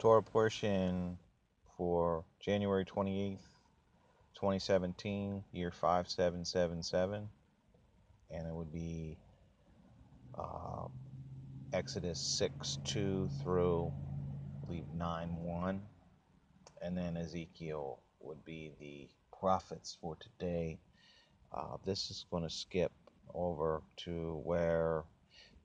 Torah portion for January 28th, 2017, year 5777, and it would be Exodus 6:2 through, I believe, 9:1, and then Ezekiel would be the prophets for today. This is going to skip over to where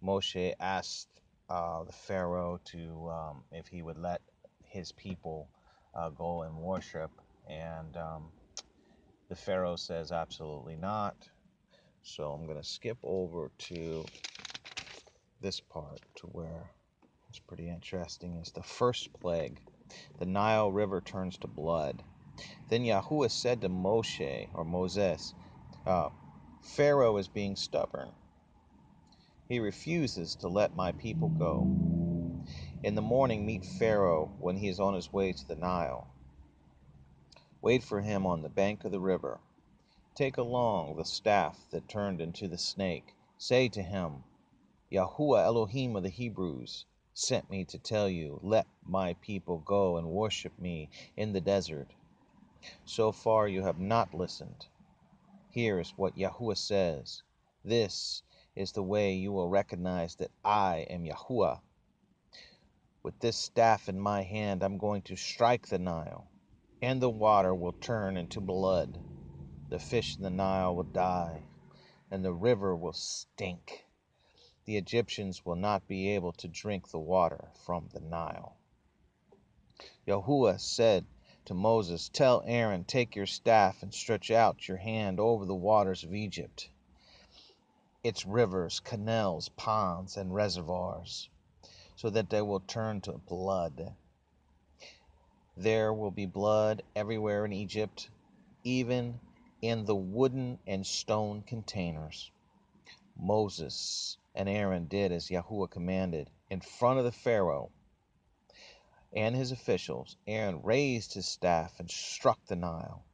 Moshe asked the Pharaoh to if he would let his people go and worship, and the Pharaoh says absolutely not. So I'm going to skip over to this part to where it's pretty interesting. It's the first plague. The Nile River turns to blood. Then Yahuwah said to Moshe, or Moses, Pharaoh is being stubborn. He refuses to let my people go. In the morning, meet Pharaoh when he is on his way to the Nile. Wait for him on the bank of the river. Take along the staff that turned into the snake. Say to him, Yahuwah Elohim of the Hebrews sent me to tell you, let my people go and worship me in the desert. So far you have not listened. Here is what Yahuwah says. This is the way you will recognize that I am Yahuwah. With this staff in my hand, I'm going to strike the Nile, and the water will turn into blood. The fish in the Nile will die, and the river will stink. The Egyptians will not be able to drink the water from the Nile. Yahuwah said to Moses, tell Aaron, take your staff and stretch out your hand over the waters of Egypt, its rivers, canals, ponds, and reservoirs, so that they will turn to blood. There will be blood everywhere in Egypt, even in the wooden and stone containers. Moses and Aaron did as Yahuwah commanded. In front of the Pharaoh and his officials, Aaron raised his staff and struck the Nile.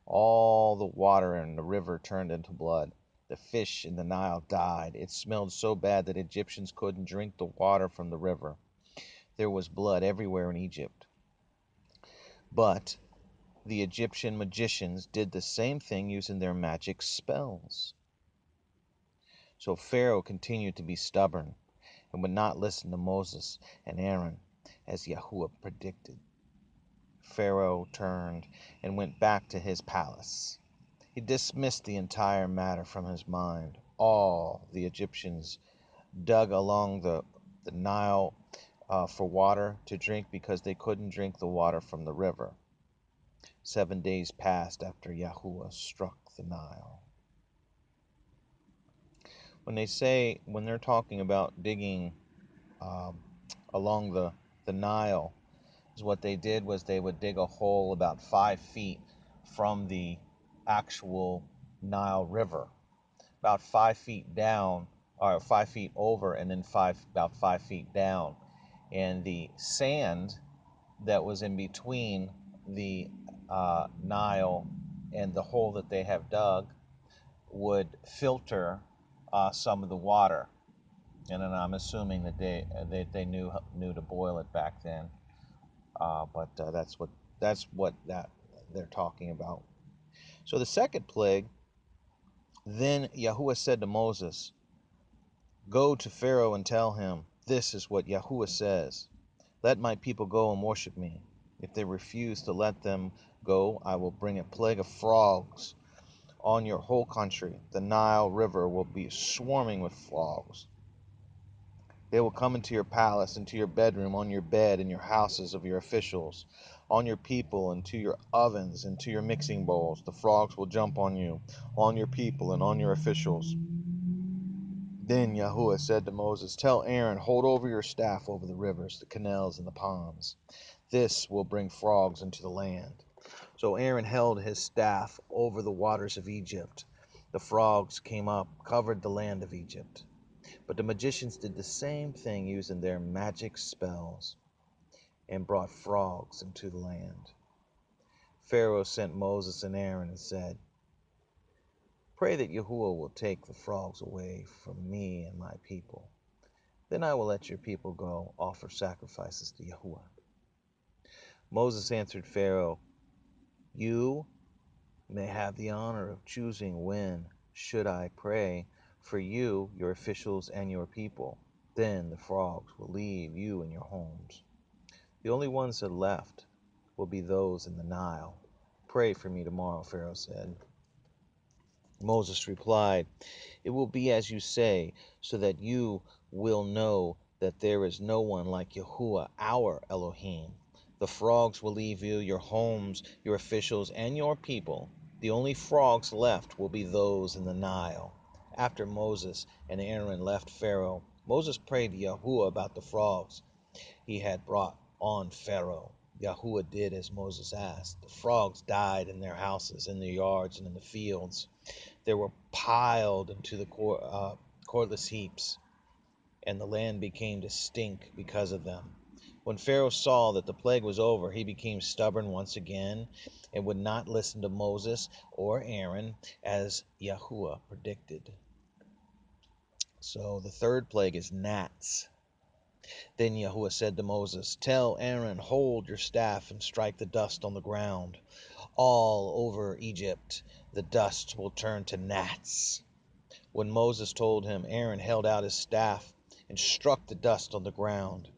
All the water in the river turned into blood. The fish in the Nile died. It smelled so bad that Egyptians couldn't drink the water from the river. There was blood everywhere in Egypt. But the Egyptian magicians did the same thing using their magic spells. So Pharaoh continued to be stubborn and would not listen to Moses and Aaron as Yahuwah predicted. Pharaoh turned and went back to his palace. He dismissed the entire matter from his mind. All the Egyptians dug along the Nile for water to drink because they couldn't drink the water from the river. 7 days passed after Yahuwah struck the Nile. When they're talking about digging along the Nile, is what they did was they would dig a hole about 5 feet from the actual Nile River, about 5 feet down, or 5 feet over, and then about 5 feet down. And the sand that was in between the Nile and the hole that they have dug would filter some of the water. And then I'm assuming that they knew to boil it back then. But that's what they're talking about. So the second plague, then Yahuwah said to Moses, go to Pharaoh and tell him, this is what Yahuwah says. Let my people go and worship me. If they refuse to let them go, I will bring a plague of frogs on your whole country. The Nile River will be swarming with frogs. They will come into your palace, into your bedroom, on your bed, in your houses of your officials, on your people, into your ovens, into your mixing bowls. The frogs will jump on you, on your people, and on your officials. Then Yahuwah said to Moses, tell Aaron, hold over your staff over the rivers, the canals, and the ponds. This will bring frogs into the land. So Aaron held his staff over the waters of Egypt. The frogs came up, covered the land of Egypt. But the magicians did the same thing using their magic spells and brought frogs into the land. Pharaoh sent Moses and Aaron and said, pray that Yahuwah will take the frogs away from me and my people. Then I will let your people go offer sacrifices to Yahuwah. Moses answered Pharaoh, "You may have the honor of choosing when should I pray for you, your officials, and your people. Then the frogs will leave you and your homes. The only ones that left will be those in the Nile. Pray for me tomorrow," Pharaoh said. Moses replied, "It will be as you say, so that you will know that there is no one like Yahuwah, our Elohim. The frogs will leave you, your homes, your officials, and your people. The only frogs left will be those in the Nile." After Moses and Aaron left Pharaoh, Moses prayed to Yahuwah about the frogs he had brought on Pharaoh. Yahuwah did as Moses asked. The frogs died in their houses, in their yards, and in the fields. They were piled into the cordless heaps, and the land became to stink because of them. When Pharaoh saw that the plague was over, he became stubborn once again and would not listen to Moses or Aaron as Yahuwah predicted. So the third plague is gnats. Then Yahuwah said to Moses, "Tell Aaron, hold your staff and strike the dust on the ground. All over Egypt, the dust will turn to gnats." When Moses told him, Aaron held out his staff and struck the dust on the ground.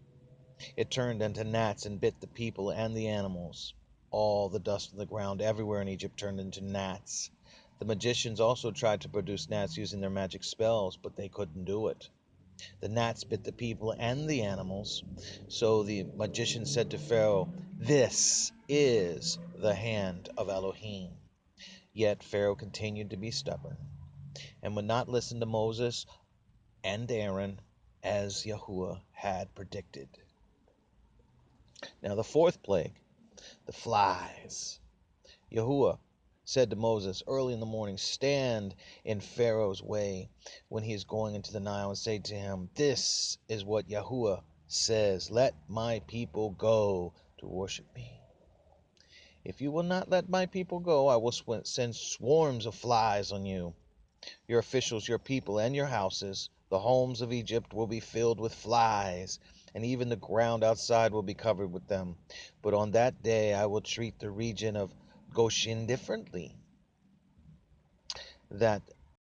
It turned into gnats and bit the people and the animals. All the dust on the ground everywhere in Egypt turned into gnats. The magicians also tried to produce gnats using their magic spells, but they couldn't do it. The gnats bit the people and the animals. So the magician said to Pharaoh, "This is the hand of Elohim." Yet Pharaoh continued to be stubborn and would not listen to Moses and Aaron as Yahuwah had predicted. Now the fourth plague, the flies. Yahuwah said to Moses early in the morning, "Stand in Pharaoh's way when he is going into the Nile and say to him, 'This is what Yahuwah says, let my people go to worship me. If you will not let my people go, I will send swarms of flies on you. Your officials, your people, and your houses, the homes of Egypt will be filled with flies, and even the ground outside will be covered with them. But on that day I will treat the region of Goshen differently. That